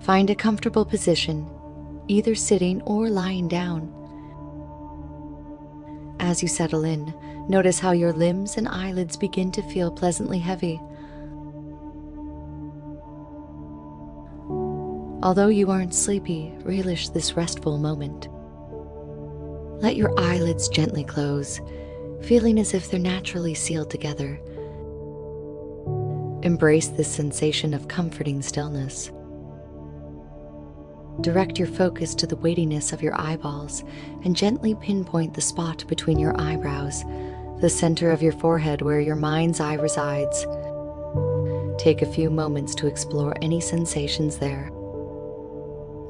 Find a comfortable position, either sitting or lying down. As you settle in, notice how your limbs and eyelids begin to feel pleasantly heavy. Although you aren't sleepy, relish this restful moment. Let your eyelids gently close, feeling as if they're naturally sealed together. Embrace this sensation of comforting stillness. Direct your focus to the weightiness of your eyeballs and gently pinpoint the spot between your eyebrows, the center of your forehead where your mind's eye resides. Take a few moments to explore any sensations there.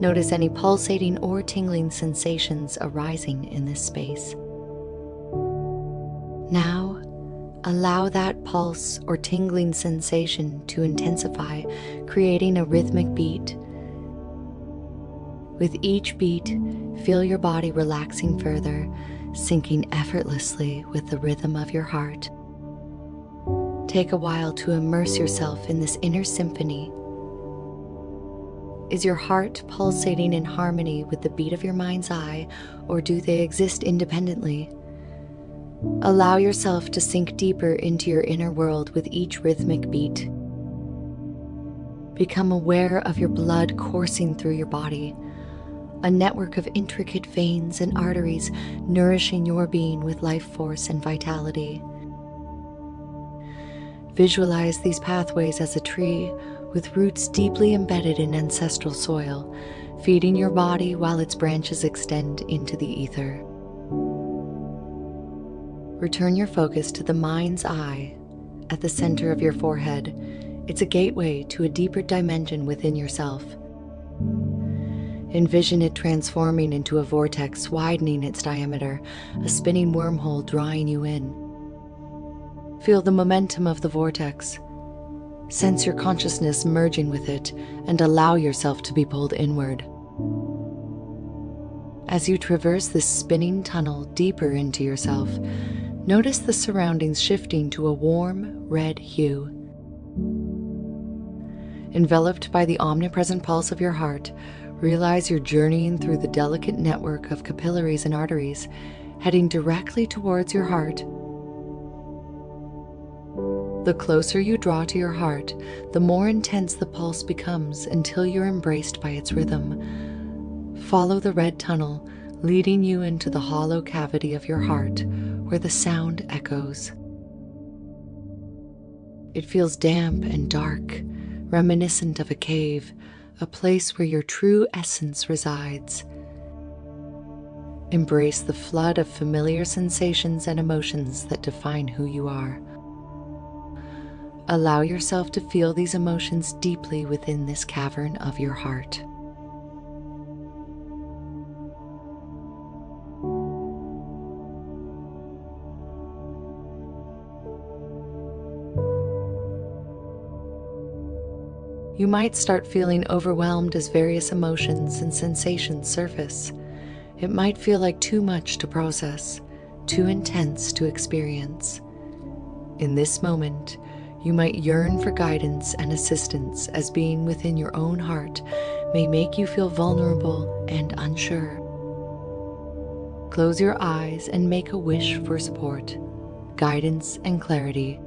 Notice any pulsating or tingling sensations arising in this space. Now, allow that pulse or tingling sensation to intensify, creating a rhythmic beat. With each beat, feel your body relaxing further, sinking effortlessly with the rhythm of your heart. Take a while to immerse yourself in this inner symphony. Is your heart pulsating in harmony with the beat of your mind's eye, or do they exist independently? Allow yourself to sink deeper into your inner world with each rhythmic beat. Become aware of your blood coursing through your body, a network of intricate veins and arteries nourishing your being with life force and vitality. Visualize these pathways as a tree with roots deeply embedded in ancestral soil, feeding your body while its branches extend into the ether. Return your focus to the mind's eye at the center of your forehead. It's a gateway to a deeper dimension within yourself. Envision it transforming into a vortex, widening its diameter, a spinning wormhole drawing you in. Feel the momentum of the vortex. Sense your consciousness merging with it and allow yourself to be pulled inward. As you traverse this spinning tunnel deeper into yourself, notice the surroundings shifting to a warm red hue. Enveloped by the omnipresent pulse of your heart, realize you're journeying through the delicate network of capillaries and arteries, heading directly towards your heart. The closer you draw to your heart, the more intense the pulse becomes until you're embraced by its rhythm. Follow the red tunnel, leading you into the hollow cavity of your heart, where the sound echoes. It feels damp and dark, reminiscent of a cave, a place where your true essence resides. Embrace the flood of familiar sensations and emotions that define who you are. Allow yourself to feel these emotions deeply within this cavern of your heart. You might start feeling overwhelmed as various emotions and sensations surface. It might feel like too much to process, too intense to experience. In this moment, you might yearn for guidance and assistance, as being within your own heart may make you feel vulnerable and unsure. Close your eyes and make a wish for support, guidance, and clarity.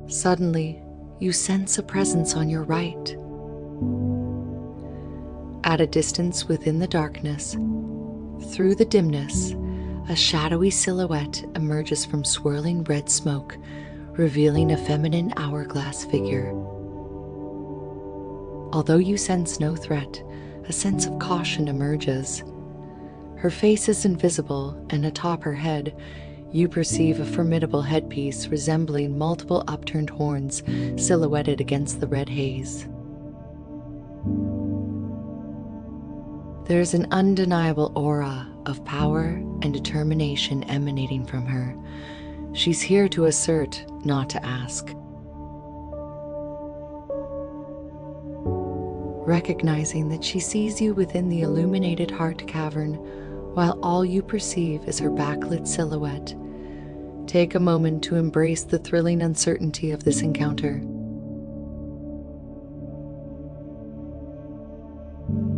Suddenly, you sense a presence on your right. At a distance within the darkness, through the dimness, a shadowy silhouette emerges from swirling red smoke, revealing a feminine hourglass figure. Although you sense no threat, a sense of caution emerges. Her face is invisible, and atop her head, you perceive a formidable headpiece resembling multiple upturned horns silhouetted against the red haze. There's an undeniable aura of power and determination emanating from her. She's here to assert, not to ask. Recognizing that she sees you within the illuminated heart cavern, while all you perceive is her backlit silhouette, Take a moment to embrace the thrilling uncertainty of this encounter.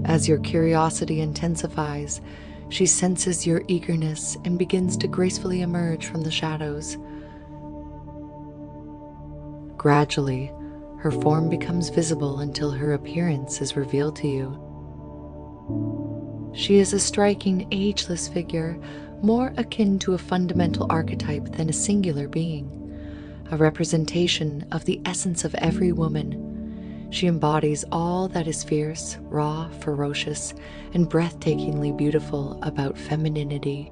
As your curiosity intensifies, she senses your eagerness and begins to gracefully emerge from the shadows. Gradually, her form becomes visible until her appearance is revealed to you. She is a striking, ageless figure, more akin to a fundamental archetype than a singular being, a representation of the essence of every woman. She embodies all that is fierce, raw, ferocious, and breathtakingly beautiful about femininity.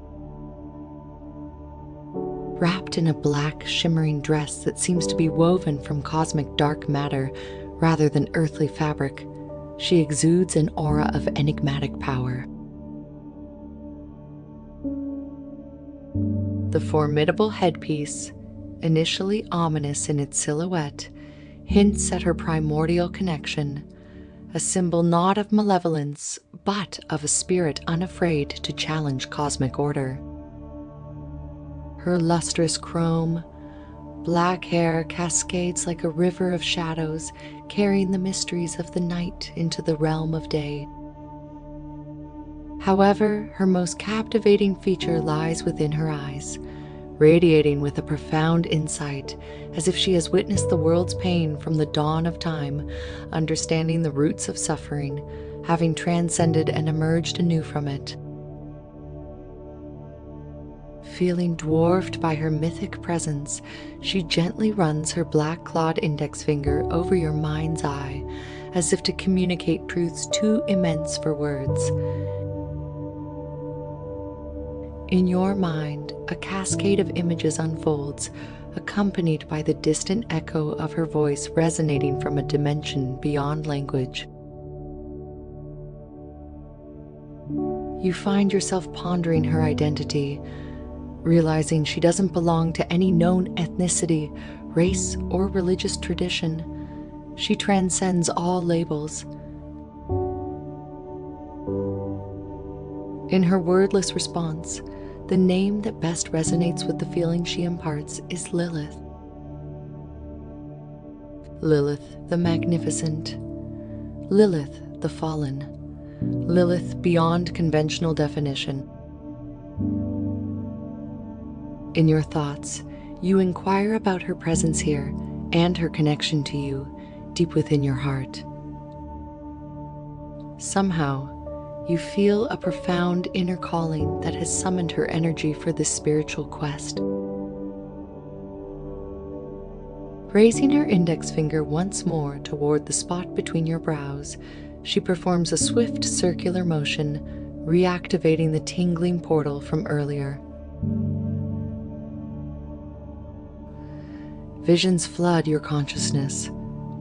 Wrapped in a black, shimmering dress that seems to be woven from cosmic dark matter rather than earthly fabric, she exudes an aura of enigmatic power. The formidable headpiece, initially ominous in its silhouette, hints at her primordial connection, a symbol not of malevolence, but of a spirit unafraid to challenge cosmic order. Her lustrous chrome, black hair cascades like a river of shadows, carrying the mysteries of the night into the realm of day. However, her most captivating feature lies within her eyes, radiating with a profound insight, as if she has witnessed the world's pain from the dawn of time, understanding the roots of suffering, having transcended and emerged anew from it. Feeling dwarfed by her mythic presence, she gently runs her black-clawed index finger over your mind's eye, as if to communicate truths too immense for words. In your mind, a cascade of images unfolds, accompanied by the distant echo of her voice resonating from a dimension beyond language. You find yourself pondering her identity, realizing she doesn't belong to any known ethnicity, race, or religious tradition. She transcends all labels. In her wordless response, the name that best resonates with the feeling she imparts is Lilith. Lilith the magnificent. Lilith the fallen. Lilith beyond conventional definition. In your thoughts, you inquire about her presence here and her connection to you deep within your heart. Somehow, you feel a profound inner calling that has summoned her energy for this spiritual quest. Raising her index finger once more toward the spot between your brows, she performs a swift circular motion, reactivating the tingling portal from earlier. Visions flood your consciousness,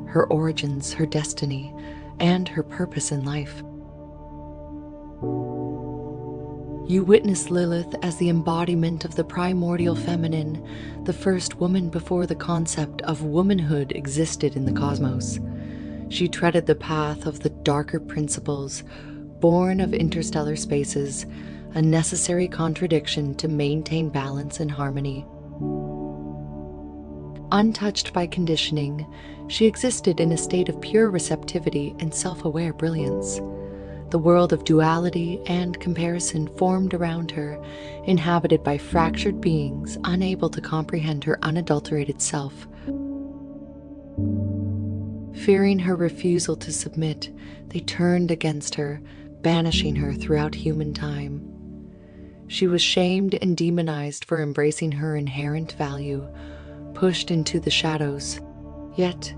her origins, her destiny, and her purpose in life. You witness Lilith as the embodiment of the primordial feminine, the first woman before the concept of womanhood existed in the cosmos. She treaded the path of the darker principles, born of interstellar spaces, a necessary contradiction to maintain balance and harmony. Untouched by conditioning, she existed in a state of pure receptivity and self-aware brilliance. The world of duality and comparison formed around her, inhabited by fractured beings unable to comprehend her unadulterated self. Fearing her refusal to submit, they turned against her, banishing her throughout human time. She was shamed and demonized for embracing her inherent value, pushed into the shadows. Yet,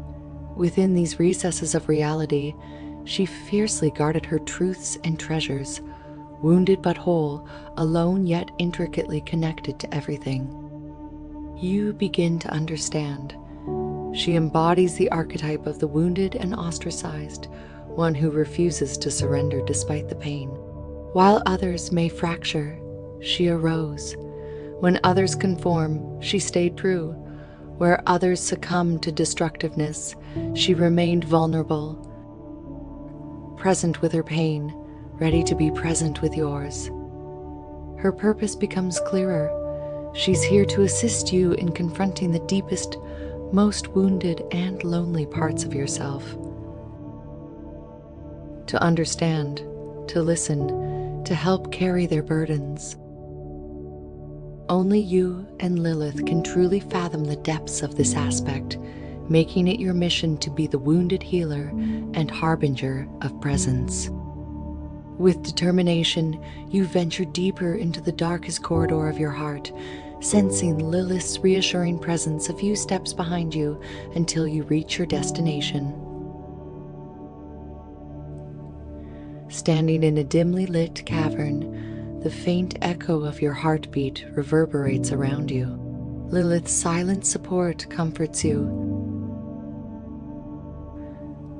within these recesses of reality, she fiercely guarded her truths and treasures, wounded but whole, alone yet intricately connected to everything. You begin to understand. She embodies the archetype of the wounded and ostracized, one who refuses to surrender despite the pain. While others may fracture, she arose. When others conform, she stayed true. Where others succumbed to destructiveness, she remained vulnerable, present with her pain, ready to be present with yours. Her purpose becomes clearer, She's here to assist you in confronting the deepest, most wounded and lonely parts of yourself. To understand, to listen, to help carry their burdens. Only you and Lilith can truly fathom the depths of this aspect, making it your mission to be the wounded healer and harbinger of presence. With determination, you venture deeper into the darkest corridor of your heart, sensing Lilith's reassuring presence a few steps behind you until you reach your destination. Standing in a dimly lit cavern, the faint echo of your heartbeat reverberates around you. Lilith's silent support comforts you.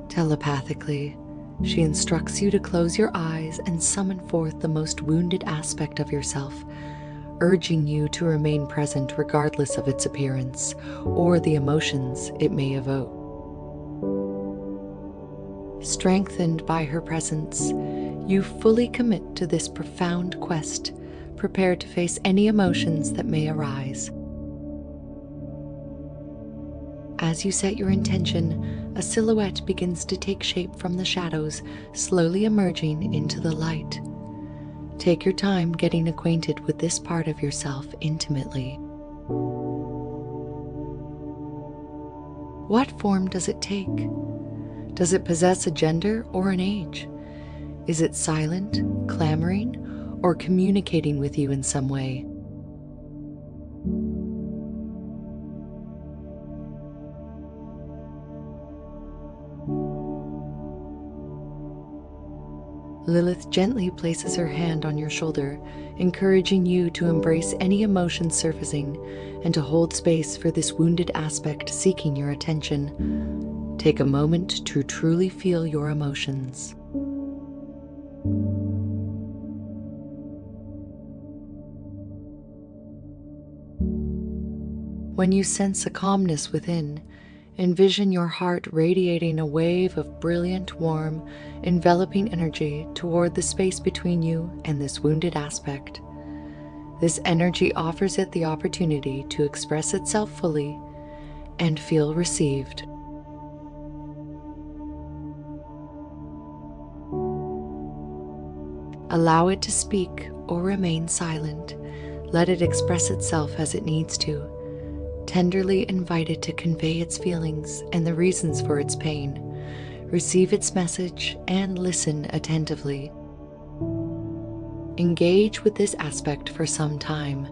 Telepathically, she instructs you to close your eyes and summon forth the most wounded aspect of yourself, urging you to remain present regardless of its appearance or the emotions it may evoke. Strengthened by her presence, you fully commit to this profound quest, prepared to face any emotions that may arise. As you set your intention, a silhouette begins to take shape from the shadows, slowly emerging into the light. Take your time getting acquainted with this part of yourself intimately. What form does it take? Does it possess a gender or an age? Is it silent, clamoring, or communicating with you in some way? Lilith gently places her hand on your shoulder, encouraging you to embrace any emotions surfacing and to hold space for this wounded aspect seeking your attention. Take a moment to truly feel your emotions. When you sense a calmness within, envision your heart radiating a wave of brilliant, warm, enveloping energy toward the space between you and this wounded aspect. This energy offers it the opportunity to express itself fully and feel received. Allow it to speak or remain silent. Let it express itself as it needs to. Tenderly invite it to convey its feelings and the reasons for its pain. Receive its message and listen attentively. Engage with this aspect for some time.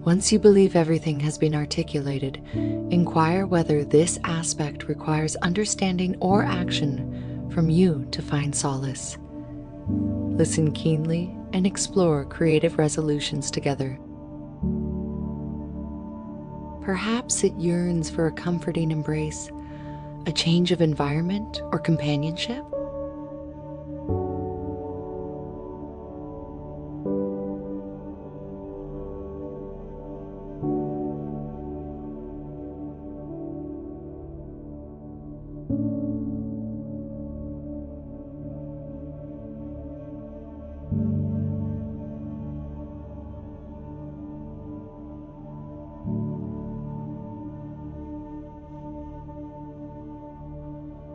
Once you believe everything has been articulated, inquire whether this aspect requires understanding or action from you to find solace. Listen keenly and explore creative resolutions together. Perhaps it yearns for a comforting embrace, a change of environment or companionship.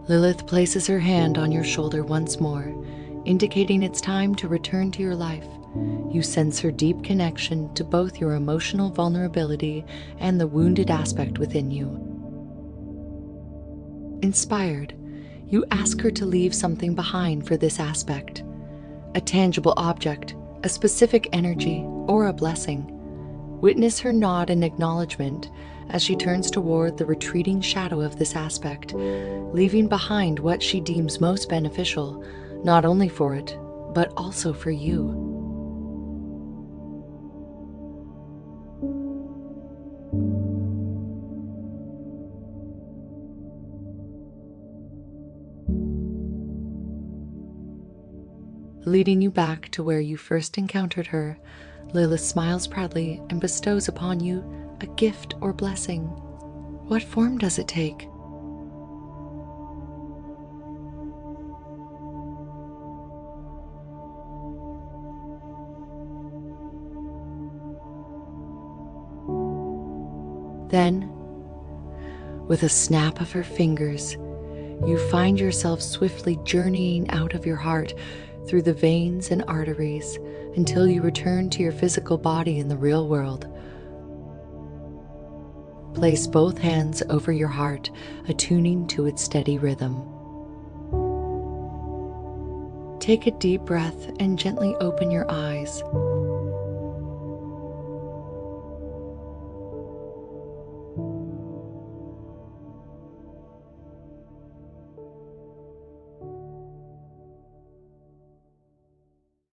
Lilith places her hand on your shoulder once more, indicating it's time to return to your life. You sense her deep connection to both your emotional vulnerability and the wounded aspect within you. Inspired, you ask her to leave something behind for this aspect, a tangible object, a specific energy, or a blessing. Witness her nod in acknowledgement as she turns toward the retreating shadow of this aspect, leaving behind what she deems most beneficial, not only for it, but also for you. Leading you back to where you first encountered her, Lilith smiles proudly and bestows upon you a gift or blessing. What form does it take? Then, with a snap of her fingers, you find yourself swiftly journeying out of your heart through the veins and arteries until you return to your physical body in the real world. Place both hands over your heart, attuning to its steady rhythm. Take a deep breath and gently open your eyes,